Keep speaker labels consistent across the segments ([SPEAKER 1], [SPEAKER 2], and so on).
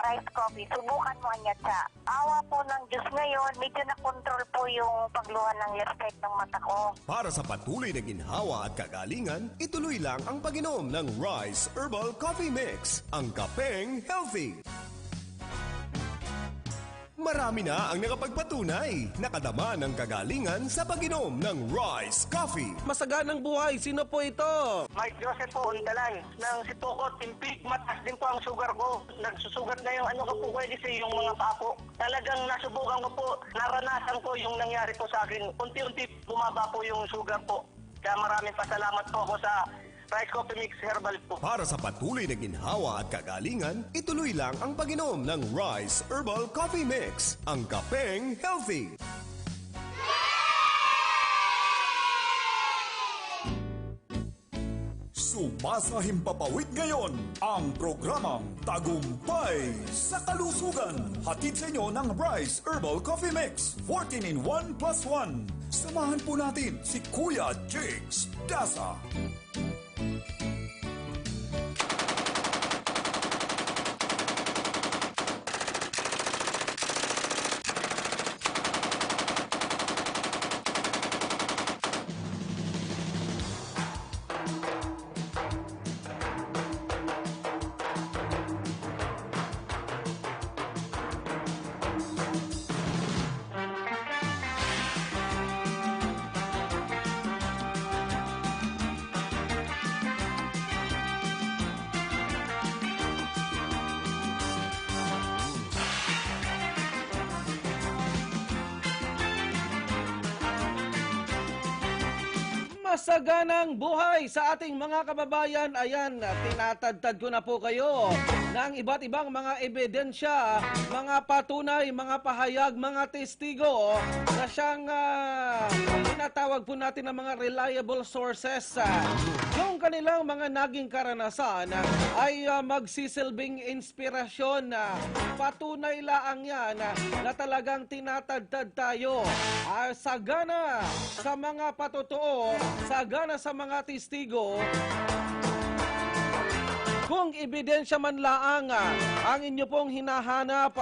[SPEAKER 1] rice coffee. Subukan mo niya sa awa po ng Diyos ngayon, medyo na-control po yung pagluha ng respect ng mata ko.
[SPEAKER 2] Para sa patuloy na ginhawa at kagalingan, ituloy lang ang pag-inom ng Rice Herbal Coffee Mix, ang kapeng healthy. Marami na ang nakapagpatunay, nakadama ng kagalingan sa pag-inom ng Rice Coffee.
[SPEAKER 3] Masaganang buhay, sino po ito?
[SPEAKER 4] Mike Joseph po, Undalan. Nang sipokot, timpik, mataas din po ang sugar ko. Nagsusugat na yung ano ko po pwede sa yung mga papo. Talagang nasubukan ko po, naranasan ko yung nangyari po sa akin. Unti-unti bumaba po yung sugar po. Kaya maraming pasalamat po ako sa Rice Coffee Mix Herbal po.
[SPEAKER 2] Para sa patuloy na ginhawa at kagalingan, ituloy lang ang pag-inom ng Rice Herbal Coffee Mix, ang kapeng healthy.
[SPEAKER 5] Sumasahimpapawid ngayon ang programang Tagumpay sa Kalusugan. Hatid sa inyo ng Rice Herbal Coffee Mix, 14 in 1 plus 1. Samahan po natin si Kuya Jakes Dasa.
[SPEAKER 3] Masaganang buhay sa ating mga kababayan. Ayan, tinatadtad ko na po kayo ng iba't ibang mga ebidensya, mga patunay, mga pahayag, mga testigo na siyang tinatawag po natin ng mga reliable sources. Yung kanilang mga naging karanasan ay magsisilbing inspirasyon. Patunay laang yan na talagang tinatadtad tayo. Sagana sa mga patotoo, sagana sa mga testigo. Kung ebidensya man laang ang inyo pong hinahanap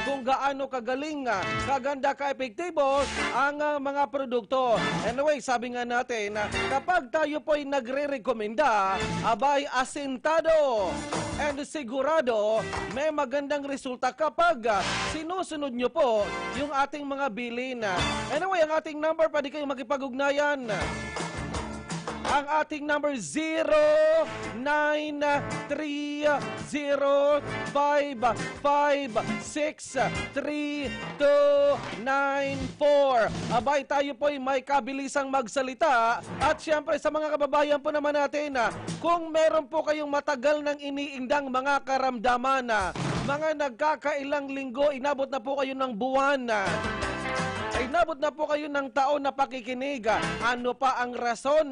[SPEAKER 3] kung gaano kagaling, kaganda, kaepektibo ang mga produkto. Anyway, sabi nga natin, kapag tayo po'y nagre-rekomenda, abay asintado and sigurado may magandang resulta kapag sinusunod nyo po yung ating mga bilin. Anyway, ang ating number, pwede kayong makipag-ugnayan. Ang ating number 093055639294. Abay, tayo po'y may kabilisang magsalita. At syempre sa mga kababayan po naman natin, kung meron po kayong matagal nang iniindang mga karamdaman, mga nagkakailang linggo, inabot na po kayo ng buwan, inabot na po kayo ng taon na pakikinig, ano pa ang rason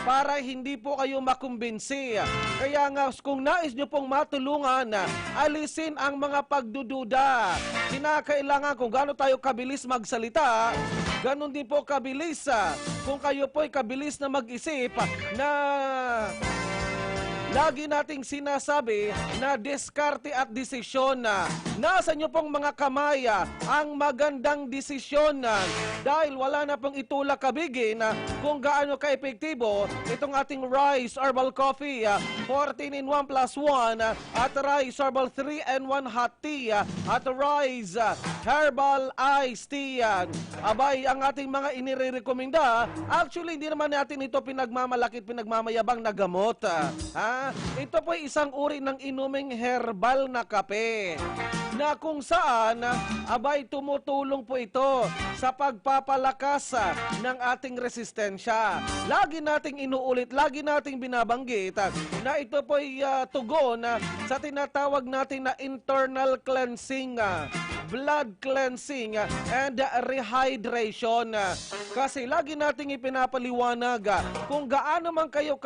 [SPEAKER 3] para hindi po kayo makumbinsi? Kaya nga, kung nais nyo pong matulungan, alisin ang mga pagdududa. Kinakailangan kung gaano tayo kabilis magsalita, ganon din po kabilis kung kayo po'y kabilis na mag-isip na lagi nating sinasabi na diskarte at desisyon. Nasa nyo pong mga kamay ang magandang desisyon dahil wala na pong itulak kabigin kung gaano ka-epektibo itong ating Rice Herbal Coffee 14 in 1 plus 1 at Rice Herbal 3 and 1 Hot Tea at Rice Herbal Iced Tea. Abay, ang ating mga inirekomenda, actually hindi naman natin ito pinagmamalakit, pinagmamayabang na gamot. Ito po ay isang uri ng inuming herbal na kape na kung saan abay tumutulong po ito sa pagpapalakas ng ating resistensya. Lagi nating inuulit, lagi nating binabanggit na ito po ay tugon sa tinatawag natin na internal cleansing, blood cleansing, and rehydration. Kasi lagi nating ipinapaliwanag kung gaano man kayo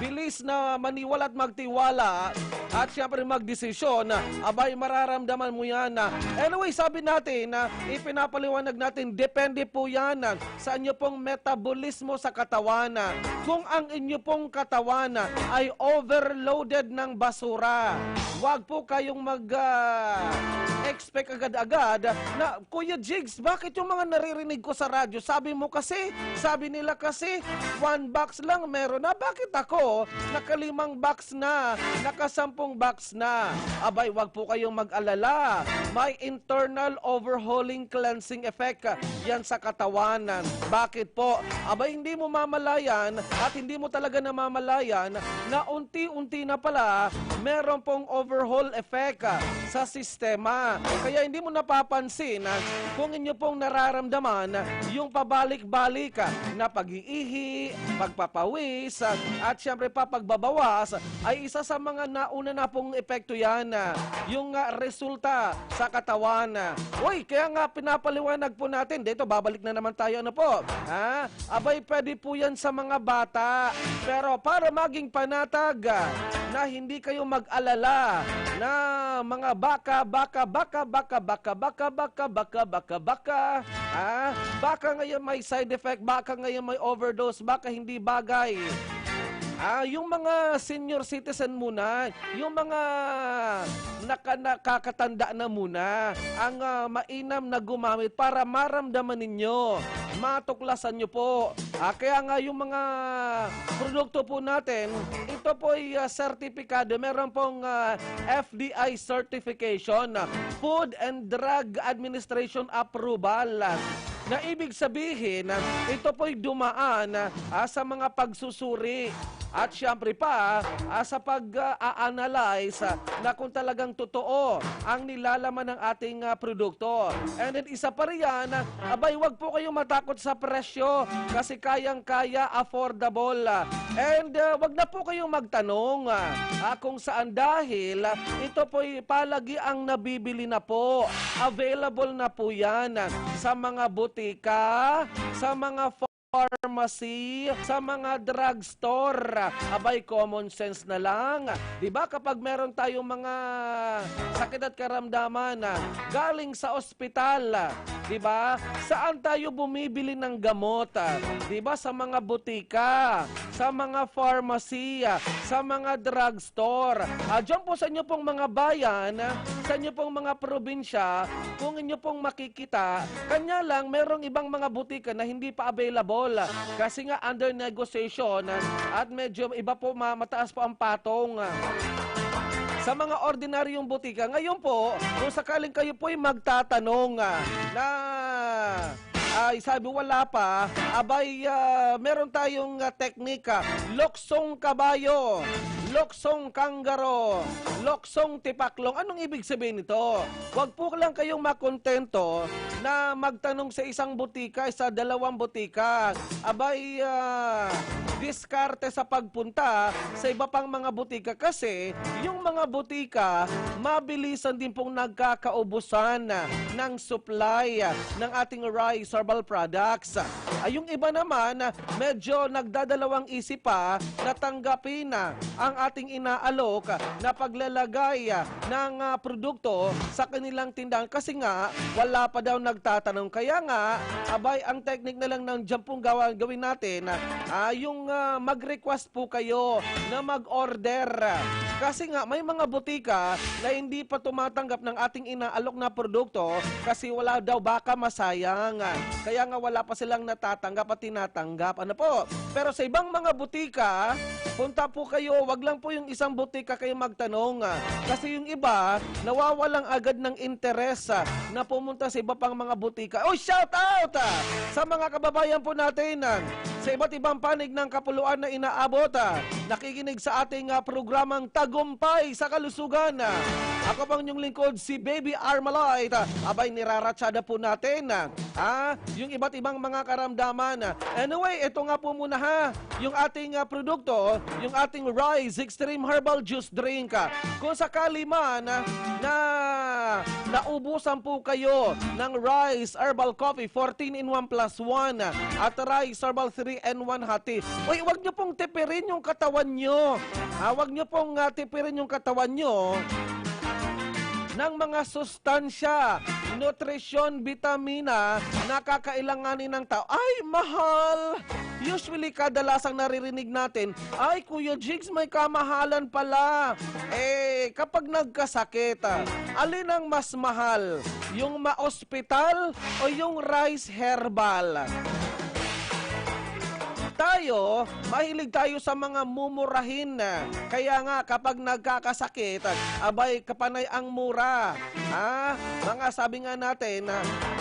[SPEAKER 3] bilis na maniwala at magtiwala at siyempre magdesisyon, abay mararamdaman mo yan. Anyway, sabi natin, ipinapaliwanag natin, depende po yan sa inyo pong metabolismo sa katawan. Kung ang inyo pong katawan ay overloaded ng basura, wag po kayong expect agad-agad na, Kuya Jigs, bakit yung mga naririnig ko sa radyo, sabi nila kasi, 1 box lang meron na, bakit ako, naka-5 box na, naka-10 box na? Abay, wag po kayong mag-alala. May internal overhauling cleansing effect yan sa katawan. Bakit po? Abay, hindi mo mamalayan at hindi mo talaga namamalayan na unti-unti na pala meron pong overhaul effect sa sistema. Kaya hindi mo napapansin kung inyo pong nararamdaman yung pabalik-balik na pag-iihi, pagpapawis, at syempre pagbabawas ay isa sa mga nauna na pong epekto yan, yung resulta sa katawan. Uy, kaya nga pinapaliwanag po natin, dito babalik na naman tayo, ano po? Abay, pwede po yan sa mga bata. Pero para maging panatag na hindi kayo mag-alala na mga baka ngayon may side effect, baka ngayon may overdose, baka hindi bagay. Yung mga senior citizen muna, yung mga nakakatanda na muna, ang mainam na gumamit para maramdaman ninyo, matuklasan nyo po. Kaya nga yung mga produkto po natin, ito po ay sertifikado, meron pong FDI certification, Food and Drug Administration approval. Na ibig sabihin, ito po'y dumaan sa mga pagsusuri at syempre pa sa pag-analyze na kung talagang totoo ang nilalaman ng ating produkto. And then isa pa riyan, abay, wag po kayong matakot sa presyo kasi kayang-kaya, affordable. And wag na po kayong magtanong kung saan dahil ito po'y palagi ang nabibili na po. Available na po yan sa mga butika, sa mga pharmacy, sa mga drugstore. Abay, common sense na lang. Diba kapag meron tayong mga sakit at karamdaman galing sa ospital, diba? Saan tayo bumibili ng gamot? Diba? Sa mga butika, sa mga pharmacy, sa mga drugstore. Diyan po sa inyo pong mga bayan, sa inyo pong mga probinsya, kung inyo pong makikita, kanya lang merong ibang mga butika na hindi pa available kasi nga under negotiation at medyo iba po, mataas po ang patong. Sa mga ordinaryong butika, ngayon po, kung sakaling kayo po ay magtatanong na sabi wala pa, abay meron tayong teknika, loksong kabayo, loksong kanggaro, loksong tipaklong. Anong ibig sabihin nito? Huwag po lang kayong makontento na magtanong sa isang butika, sa 2 butika. Abay, diskarte sa pagpunta sa iba pang mga butika kasi yung mga butika mabilisan din pong nagkakaubusan ng supply ng ating rice herbal products. Yung iba naman medyo nagdadalawang isip pa na tanggapin ang ating inaalok na paglalagay ng produkto sa kanilang tindahan kasi nga wala pa daw nagtatanong. Kaya nga, abay, ang technique na lang ng dyan pong gawin natin, yung mag-request po kayo na mag-order. Kasi nga, may mga butika na hindi pa tumatanggap ng ating inaalok na produkto kasi wala daw, baka masayang. Kaya nga wala pa silang natatanggap at tinatanggap. Ano po? Pero sa ibang mga butika, punta po kayo, wag lang po yung isang butika kayo magtanong. Kasi yung iba, nawawalang agad ng interes na pumunta sa iba pang mga butika. Oh, shout out sa mga kababayan po natin sa iba't ibang panig ng kapuluan na inaabot. Nakikinig sa ating programang Tagumpay sa Kalusugan. Ako pang inyong lingkod, si Baby Armalite. Abay, niraratsada po natin yung iba't ibang mga karamdaman. Anyway, ito nga po muna yung ating produkto, yung ating Rise Extreme Herbal Juice Drink. Kung sakali man na naubusan po kayo ng Rise Herbal Coffee 14-in-1 plus 1 at Rise Herbal 3-in-1 Hati. Uy, wag nyo pong tipirin yung katawan nyo. Wag nyo pong tipirin yung katawan nyo ng mga sustansya, nutrisyon, vitamina na kakailanganin ng tao. Ay, mahal! usually kadalasang naririnig natin, ay Kuya Jigs, may kamahalan pala. Kapag nagkasakit, alin ang mas mahal? Yung ma-ospital o yung rice herbal? Tayo, mahilig tayo sa mga mumurahin. Kaya nga kapag nagkakasakit, abay kapanay ang mura. Mga sabi nga natin,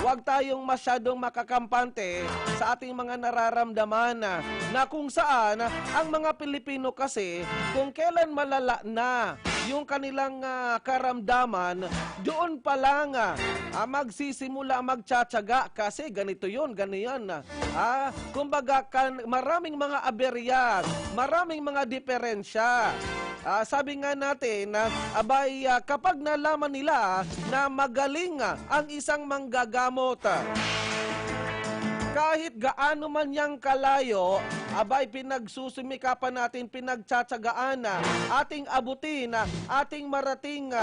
[SPEAKER 3] huwag tayong masyadong makakampante sa ating mga nararamdaman na kung saan ang mga Pilipino kasi kung kailan malala na yung kanilang karamdaman, doon pa lang magsisimula magtsatsaga kasi ganito yun, ganyan. Kumbaga maraming mga aberya, maraming mga diferensya. Sabi nga natin, kapag nalaman nila na magaling ang isang manggagamot, kahit gaano man yang kalayo, pinagsusumikapan natin, pinagtsatsagaan ating abutin, ating marating,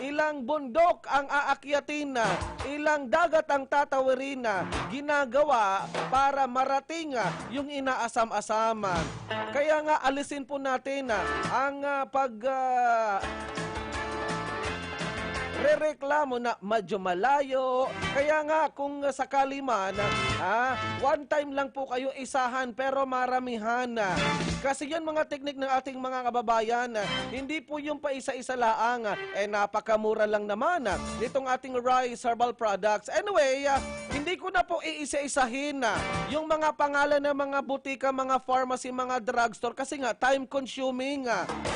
[SPEAKER 3] ilang bundok ang aakyatin, ilang dagat ang tatawirin, ginagawa para marating yung inaasam-asaman. Kaya nga alisin po natin ang rereklamo na medyo malayo. Kaya nga kung sakali man, one time lang po kayo isahan pero maramihan. Kasi yan mga teknik ng ating mga kababayan, hindi po yung pa isa-isa laang, napakamura lang naman nitong ating Rice Herbal Products. Anyway, hindi ko na po iisa-isahin yung mga pangalan ng mga butika, mga pharmacy, mga drugstore kasi nga time consuming.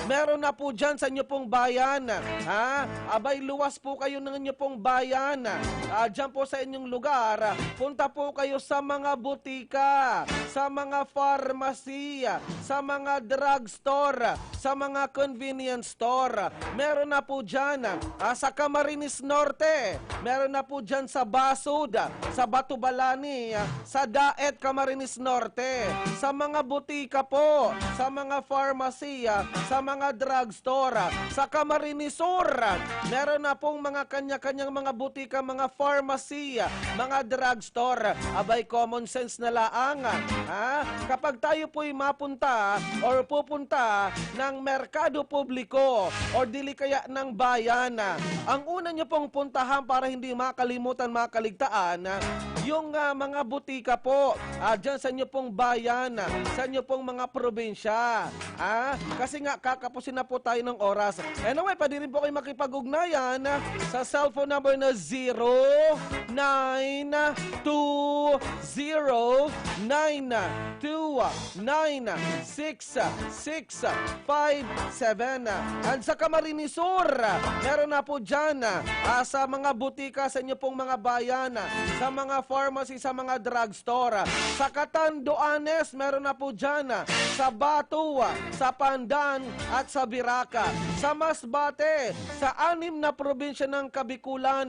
[SPEAKER 3] Meron na po dyan sa inyo pong bayan. Luwas po kayo ng inyo pong bayan. Dyan po sa inyong lugar, punta po kayo sa mga butika, sa mga pharmacy, sa mga drugstore, sa mga convenience store. Meron na po dyan sa Camarines Norte, meron na po dyan sa Basud, sa Batubalani, sa Daet, Camarines Norte, sa mga butika po, sa mga pharmacy, sa mga drugstore, sa Camarines Sur, meron na pong mga kanya-kanyang mga butika, mga pharmacy, mga drugstore. Common sense na laang. Kapag tayo po'y mapunta or pupunta ng merkado publiko o dili kaya ng bayan, ang una nyo pong puntahan para hindi makalimutan, makaligtaan, yung mga butika po dyan sa inyo pong bayan, sa inyo pong mga probinsya. Kasi nga kakapusin na po tayo ng oras. Anyway, pwede rin po kayo makipag-ugnayan sa cellphone number na 0992-092-9667. And sa Camarines Sur, meron na po dyan sa mga butika, sa inyo pong mga bayan, sa mga pharmacy, sa mga drugstore. Sa Catanduanes, meron na po dyan sa Batu, sa Pandan at sa Biraca. Sa Masbate, sa 6 na probinsya ng Kabikulan,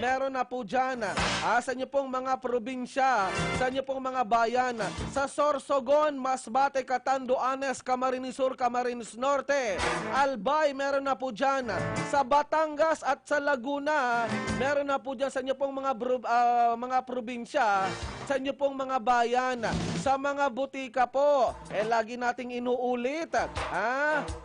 [SPEAKER 3] meron na po dyan sa inyo pong mga probinsya, sa inyo pong mga bayan. Sa Sorsogon, Masbate, Catanduanes, Camarines Sur, Camarines Norte, Albay, meron na po dyan. Sa Batangas at sa Laguna, meron na po dyan sa inyo pong mga probinsya, sa inyo pong mga bayan. Sa mga butika po, lagi nating inuulit,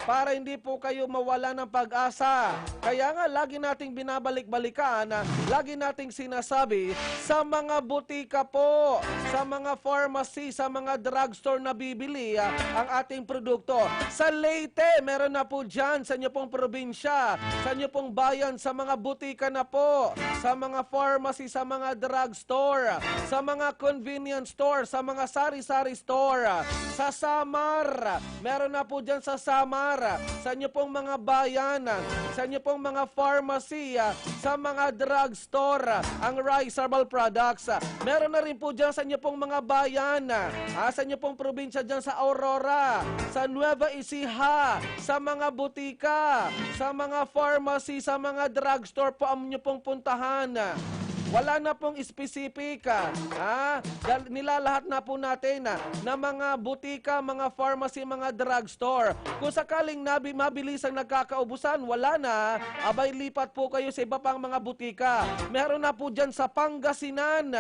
[SPEAKER 3] para hindi po kayo mawala ng pag-asa. Kaya nga, lagi nating binabalik-balikan, lagi nating sinasabi, sa mga butika po, sa mga pharmacy, sa mga drugstore na bibili ang ating produkto. Sa Leyte, meron na po dyan, sa inyo pong probinsya, sa inyo pong bayan, sa mga butika na po, sa mga pharmacy, sa mga drugstore, sa mga convenience store, sa mga sari-sari store. Sa Samar, meron na po dyan sa Samar, sa inyo pong mga bayan, sa inyo pong mga pharmacy, sa mga drugstore, ang Rice Herbal Products. Meron na rin po dyan sa inyo pong mga bayan, sa inyo pong probinsya dyan sa Aurora, sa Nueva Ecija, sa mga butika, sa mga pharmacy, sa mga drugstore po ang inyo pong puntahan. Wala na pong specific, nilalahat na po natin na mga butika, mga pharmacy, mga drugstore. Kung sakaling mabilis ang nagkakaubusan, wala na, lipat po kayo sa iba pang mga butika. Meron na po dyan sa Pangasinan,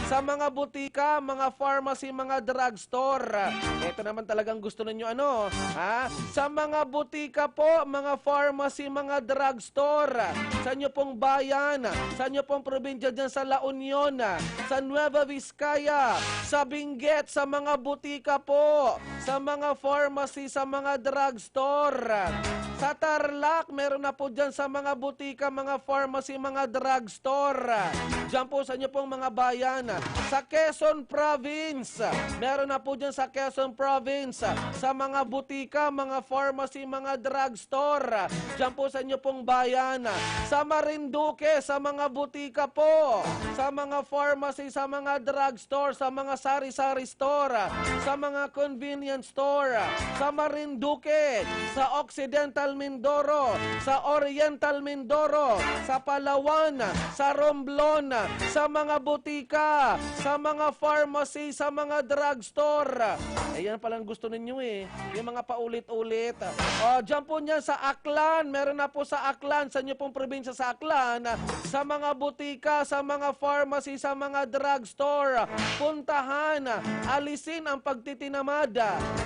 [SPEAKER 3] sa mga butika, mga pharmacy, mga drugstore. Ito naman talagang gusto ninyo ano, ha? Sa mga butika po, mga pharmacy, mga drugstore, sa inyo pong bayan, sa inyo pong probinsya dyan sa La Union, sa Nueva Vizcaya, sa Benguet, sa mga butika po, sa mga pharmacy, sa mga drugstore. Sa Tarlac, meron na po dyan sa mga butika, mga pharmacy, mga drugstore. Diyan po sa inyo pong mga bayan. Sa Quezon Province, meron na po dyan sa Quezon Province, sa mga butika, mga pharmacy, mga drugstore. Diyan po sa inyo pong bayan. Sa Marinduque, sa mga butika po, sa mga pharmacy, sa mga drugstore, sa mga sari-sari store, sa mga convenience store, sa Marinduque, sa Occidental Mindoro, sa Oriental Mindoro, sa Palawan, sa Romblon, sa mga butika, sa mga pharmacy, sa mga drugstore. Yan palang gusto ninyo eh. Yung mga paulit-ulit. O, dyan po niyan sa Aklan. Meron na po sa Aklan, sa inyo pong probinsya sa Aklan, sa mga butika, sa mga pharmacy, sa mga drugstore. Puntahan, alisin ang pagtitinamad,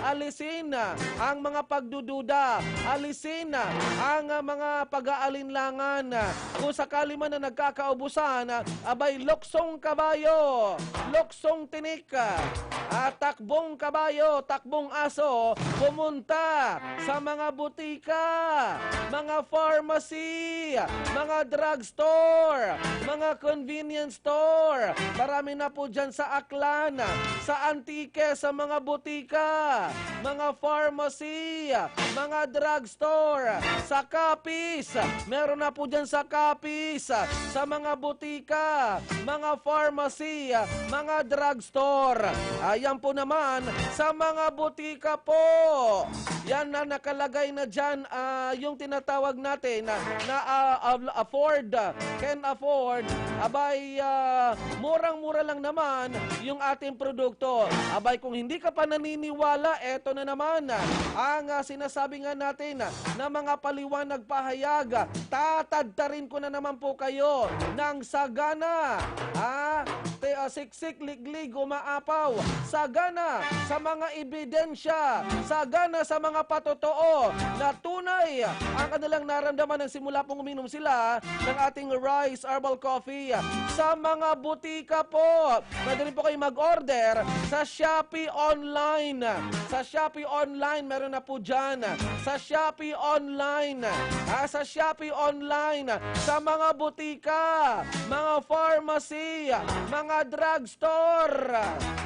[SPEAKER 3] alisin ang mga pagdududa, alisin ang mga pag-aalinlangan. Kung sakali man na nagkakaubusan, abay loksong kabayo, loksong tinik, takbong kabayo, takbong aso, pumunta sa mga butika, mga pharmacy, mga drugstore, mga convenience store. Marami na po dyan sa Aklan, sa Antique, sa mga butika, mga pharmacy, mga drugstore, sa Capiz, meron na po dyan sa Capiz, sa mga butika, mga pharmacy, mga drugstore. Ayan po naman, sa mga butika po, yan na nakalagay na dyan, yung tinatawag natin na afford, can afford, abay, murang-mura lang naman yung ating produkto. Abay, kung hindi ka pa naniniwala, eto na naman, ang sinasabi nga natin na mga paliwanag pahayag, tatadtarin ko na naman po kayo ng sagana, siksik, liglig, umaapaw, sagana sa mga ebidensya, sagana sa mga patotoo na tunay ang kanilang naramdaman ng simula pong uminom sila ng ating Rice Herbal Coffee. Sa mga butika po, pwede rin po kayo mag-order sa Shopee Online. Sa Shopee Online, meron na po dyan. Sa Shopee Online, sa Shopee Online, sa mga butika, mga pharmacy, mga drugstore,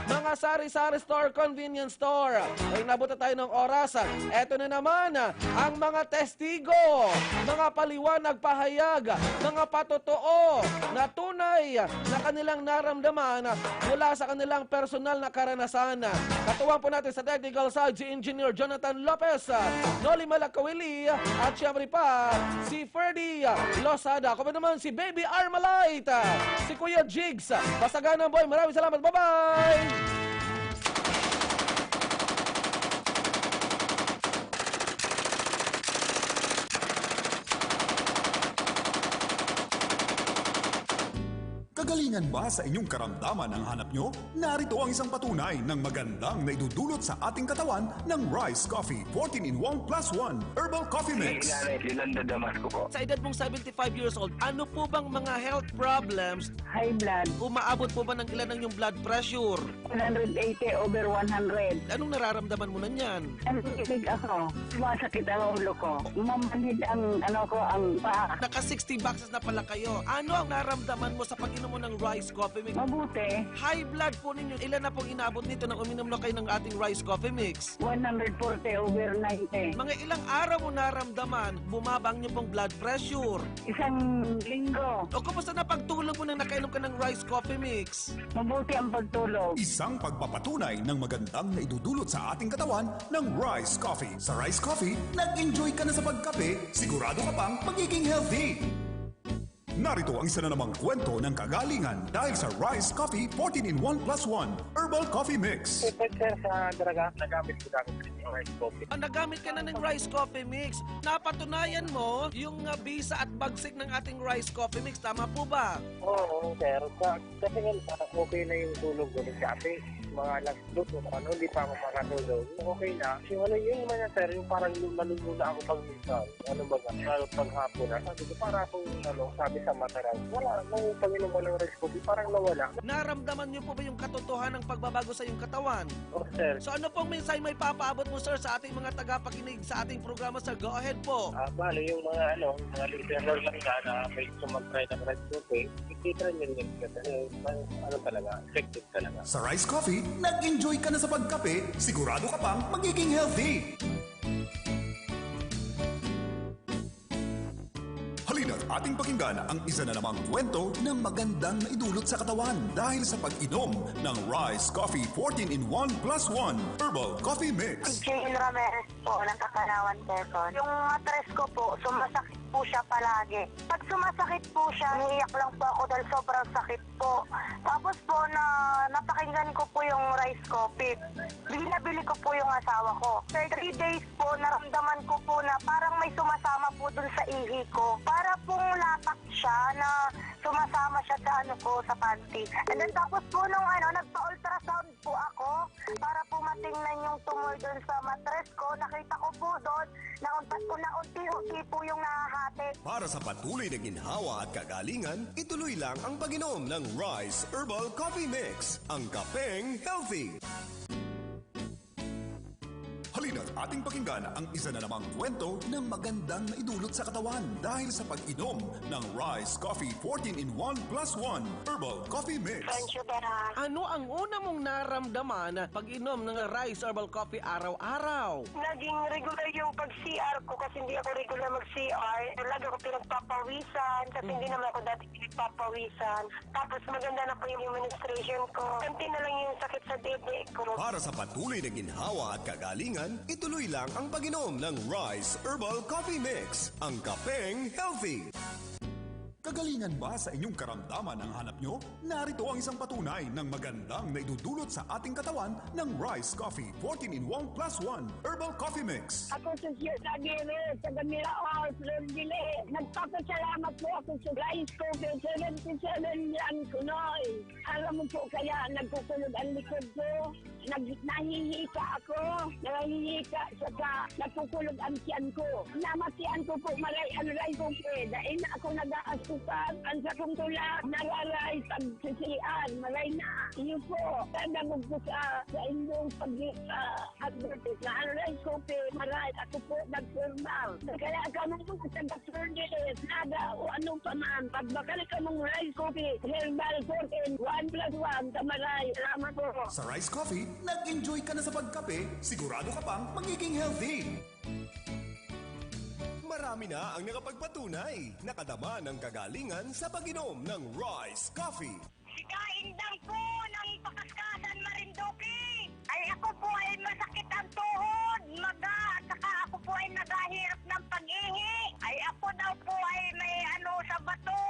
[SPEAKER 3] mga sari-sari store, convenience store. Ay nabot na tayo ng oras. Eto na naman ang mga testigo, mga paliwanag, pahayag, mga patotoo na tunay na kanilang naramdaman mula sa kanilang personal na karanasan. Katuwang po natin sa technical side si Engineer Jonathan Lopez, Noli Malacawili, at syempre pa si Ferdy Losada. Ako pa naman si Baby Armalite, si Kuya Jigs. Basaganang boy, maraming salamat. Bye-bye!
[SPEAKER 5] Kagalingan ba sa inyong karamdaman ang hanap nyo? Narito ang isang patunay ng magandang na idudulot sa ating katawan ng Rice Coffee 14-in-1 plus 1 Herbal Coffee Mix.
[SPEAKER 3] Sa edad mong 75 years old, ano po bang mga health problems?
[SPEAKER 6] High blood,
[SPEAKER 3] Umaabot po ba ng ilan ng yung blood pressure?
[SPEAKER 6] 180/100.
[SPEAKER 3] Anong nararamdaman mo na niyan?
[SPEAKER 6] Nanginig ako. Sumasakit ang ulo ko. Mamanhid ang ang paa.
[SPEAKER 3] Naka 60 boxes na pala kayo. Ano ang naramdaman mo sa pag-inom mo ng Rice Coffee Mix?
[SPEAKER 6] Mabuti.
[SPEAKER 3] High blood po ninyo. Ilan na pong inabot nito nang uminom na kayo ng ating Rice Coffee Mix?
[SPEAKER 6] 140/90.
[SPEAKER 3] Mga ilang araw mo naramdaman, bumabang niyo pong blood pressure.
[SPEAKER 6] Isang linggo.
[SPEAKER 3] O kumusta na pagtulog mo nang nakainom ka ng Rice Coffee Mix?
[SPEAKER 6] Mabuti ang pagtulog.
[SPEAKER 5] Isang pagpapatunay ng magandang na idudulot sa ating katawan ng Rice Coffee. Sa Rice Coffee, nag-enjoy ka na sa pagkape, sigurado ka pang magiging healthy. Narito ang isa na namang kwento ng kagalingan dahil sa Rice Coffee 14-in-1 plus 1 Herbal Coffee Mix.
[SPEAKER 7] Sir, sa dalaga, nagamit ko dami rice coffee.
[SPEAKER 3] Nagamit ka na ng rice coffee mix. Napatunayan mo yung bisa at bagsik ng ating rice coffee mix. Tama po ba?
[SPEAKER 7] Oo, sir. Kasi nga, okay na yung tulog ko ng kape. Mga last look, hindi pa ako makatulog. Okay na. Yung naman na, sir, yung parang naluluna ako pag minsan. Pag hapon na. Sabi ko, para akong, sabi sa mata raw. Wala, nung pag-inom ko ng rice coffee, parang nawala.
[SPEAKER 3] Naramdaman niyo po ba yung katotohanan ng pagbabago sa iyong katawan?
[SPEAKER 7] Oo, sir.
[SPEAKER 3] So ano pong mensahe may papaabot mo, sir, sa ating mga tagapakinig sa ating programa, sir? Go ahead po.
[SPEAKER 7] Bali, yung mga listeners lang na may sumag-try ng rice coffee, ikita nyo yun kasi talaga, effective talaga.
[SPEAKER 5] Sa rice coffee, nag-enjoy ka na sa pagkape, sigurado ka pang magiging healthy. Halina't ating pakinggan ang isa na namang kwento ng magandang naidulot sa katawan dahil sa pag-inom ng Rice Coffee 14-in-1 plus 1 Herbal Coffee Mix.
[SPEAKER 1] Jane Ramirez po, ng Kakanawan, Quezon. Yung matres ko po, sumasakit po siya palagi. Pag sumasakit po siya, niiyak lang po ako dahil sobrang sakit po. Tapos po, napakinggan ko po yung rice coffee. Binabili ko po yung asawa ko. For 3 days po, naramdaman ko po na parang may sumasama po dun sa ihi ko. Para pong lapak siya na sumasama siya sa sa panty. And then tapos po nung nagpa-ultrasound po ako para po matingnan yung tumor dun sa matres ko. Nakita ko po doon na unti-unti po yung nahahati.
[SPEAKER 2] Para sa patuloy na ginhawa at kagalingan, ituloy lang ang pag-inom ng Rice Herbal Coffee Mix, ang kapeng healthy. Halina't ating pakinggan ang isa na namang kwento ng magandang naidulot sa katawan dahil sa pag-inom ng Rice Coffee 14-in-1 plus 1 Herbal Coffee Mix.
[SPEAKER 3] Ano ang una mong naramdaman pag inom ng Rice Herbal Coffee araw-araw?
[SPEAKER 1] Naging regular yung pag-CR ko kasi hindi ako regular mag-CR. Lagi ako pinagpapawisan kasi hindi naman ako dati pinagpapawisan. Tapos maganda na po yung administration ko. Kanti na lang yung sakit sa dede ko.
[SPEAKER 2] Para sa patuloy na ginhawa at kagalingan, ituloy lang ang pag-inom ng Rice Herbal Coffee Mix, ang kapeng healthy.
[SPEAKER 5] Kagalingan ba sa inyong karamdaman ang hanap nyo? Narito ang isang patunay ng magandang naidudulot sa ating katawan ng Rice Coffee 14-in-1 plus 1 Herbal Coffee Mix.
[SPEAKER 6] Ako sa Sir Aguirre, sa Gamila House, Lordile. Nagpapasalamat po ako sa Rice Coffee 77 yan, Kunoy. Alam mo po kaya nagkukulog ang likod ko. Nahihika ako. Nahihika saka nagkukulog ang tiyan ko. Namatian ko po maray ang rice coffee. Dahil na ako nag-aasukan. Ang sakong tulak, nalaray pagsisian. Maray na. Iyo po. Tandamog po sa inyong pag-advertise na ang rice coffee. Maray. Ako po nag-formal. Kaya ka mong mga taga-service. Nada o anong paman. Pagbakal ka mong rice coffee. Herbal 14, 1 plus 1. Tamaray. Salamat po.
[SPEAKER 5] Sa Rice Coffee, nag-enjoy ka na sa pagkape, sigurado ka pang magiging healthy.
[SPEAKER 2] Marami na ang nakapagpatunay, nakadama ng kagalingan sa pag-inom ng Rice Coffee.
[SPEAKER 1] Kaindang po ng Pakaskasan, Marinduque. Ay ako po ay masakit ang tuhod, maga, at saka ako po ay nagahirap ng pag-ihi. Ay ako daw po ay may sa bato.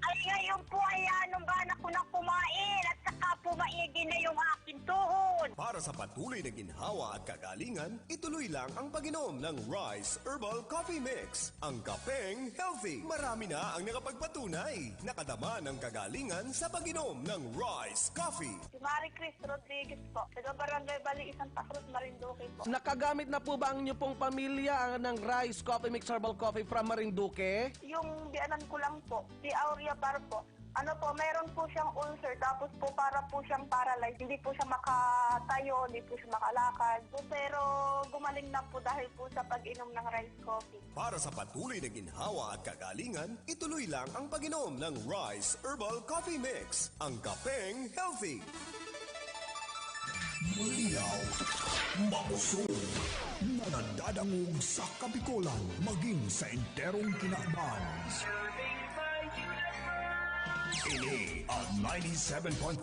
[SPEAKER 1] Ay ngayon po ay gana ko na kumain at saka po maigi na yung aking tuhod.
[SPEAKER 2] Para sa patuloy na ginhawa at kagalingan, ituloy lang ang pag-inom ng Rice Herbal Coffee Mix, ang kapeng healthy. Marami na ang nakapagpatunay, nakadama ng kagalingan sa pag-inom ng Rice Coffee.
[SPEAKER 1] Si Marie Chris Rodriguez po, taga Barangay Bali, Santa Cruz, Marinduque po.
[SPEAKER 3] Nakagamit na po ba ang inyo pong pamilya ng Rice Coffee Mix Herbal Coffee from Marinduque?
[SPEAKER 1] Yung bianan ko lang po, si Aurea Bar po. Meron po siyang ulcer, tapos po para po siyang paralyzed. Hindi po siya makatayo, hindi po siya makalakad. Pero gumaling na po dahil po sa pag-inom ng rice coffee.
[SPEAKER 2] Para sa patuloy na ginhawa at kagalingan, ituloy lang ang pag-inom ng Rice Herbal Coffee Mix, ang kapeng healthy.
[SPEAKER 5] Malinaw, makusog, nanadadangog sa Kapikolan, maging sa enterong kinakban. Ini ang 97.5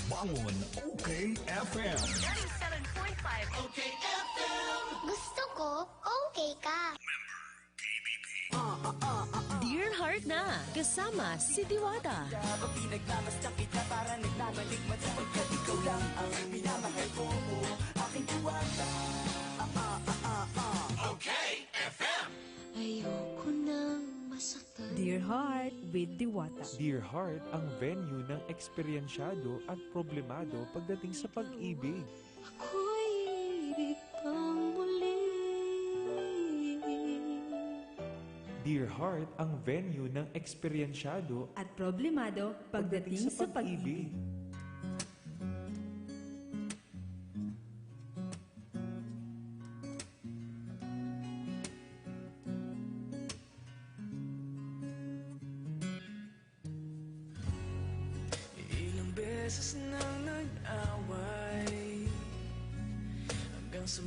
[SPEAKER 5] Bangon OK FM.
[SPEAKER 8] 97.5 OK FM.
[SPEAKER 9] Gusto ko, okay ka.
[SPEAKER 8] Dear Heart na, kasama si Diwata.
[SPEAKER 10] Kapag pinagmamasdan kita, para nagmamalig mata. Pagkat ikaw lang ang minamahal ko, aking Diwata. Ako
[SPEAKER 8] Ayoko nang masaktan.
[SPEAKER 11] Dear Heart with Diwata.
[SPEAKER 12] Dear Heart, ang venue ng eksperyensyado at problemado pagdating sa pag-ibig.
[SPEAKER 8] Ako'y ibig pang muli.
[SPEAKER 12] Dear Heart, ang venue ng eksperyensyado
[SPEAKER 11] At problemado pagdating sa pag-ibig.
[SPEAKER 10] Ilang beses nang nag-away hanggang sa